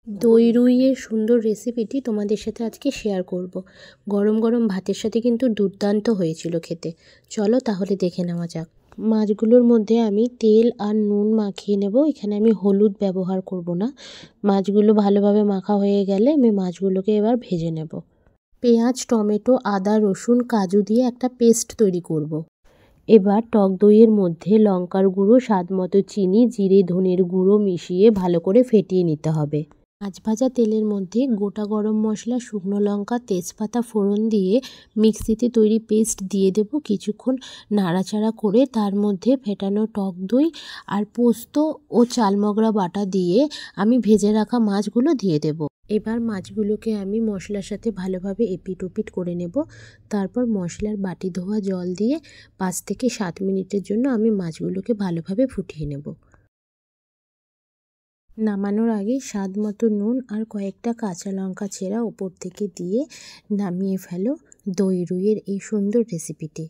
দই রুইয়ের সুন্দর রেসিপিটি তোমাদের সাথে আজকে শেয়ার করব। গরম গরম ভাতের সাথে কিন্তু দুর্দান্ত হয়েছিল খেতে। চলো তাহলে দেখে নেওয়া যাক। মাছগুলোর মধ্যে আমি তেল আর নুন মাখিয়ে নেব। এখানে আমি হলুদ ব্যবহার করব না। মাছগুলো ভালোভাবে মাখা হয়ে গেলে আমি মাছগুলোকে এবার ভেজে নেব। পেঁয়াজ, টমেটো, আদা, রসুন, কাজু দিয়ে একটা পেস্ট তৈরি করব। এবার টক দইয়ের মধ্যে লঙ্কার গুঁড়ো, স্বাদ মতো চিনি, জিরে ধনের গুঁড়ো মিশিয়ে ভালো করে ফেটিয়ে নিতে হবে। মাছ ভাজা তেলের মধ্যে গোটা গরম মশলা, শুকনো লঙ্কা, তেজপাতা ফোড়ন দিয়ে মিক্সিতে তৈরি পেস্ট দিয়ে দেব। কিছুক্ষণ নাড়াচাড়া করে তার মধ্যে ফেটানো টক দই আর পোস্ত ও চালমগড়া বাটা দিয়ে আমি ভেজে রাখা মাছগুলো দিয়ে দেব। এবার মাছগুলোকে আমি মশলার সাথে ভালোভাবে এপিট ওপিট করে নেব। তারপর মশলার বাটি ধোয়া জল দিয়ে 5 থেকে 7 মিনিটের জন্য আমি মাছগুলোকে ভালোভাবে ফুটিয়ে নেব। নামানোর আগে স্বাদ মতো নুন আর কয়েকটা কাঁচা লঙ্কা চেরা ওপর থেকে দিয়ে নামিয়ে ফেলো দই রুইয়ের এই সুন্দর রেসিপিটি।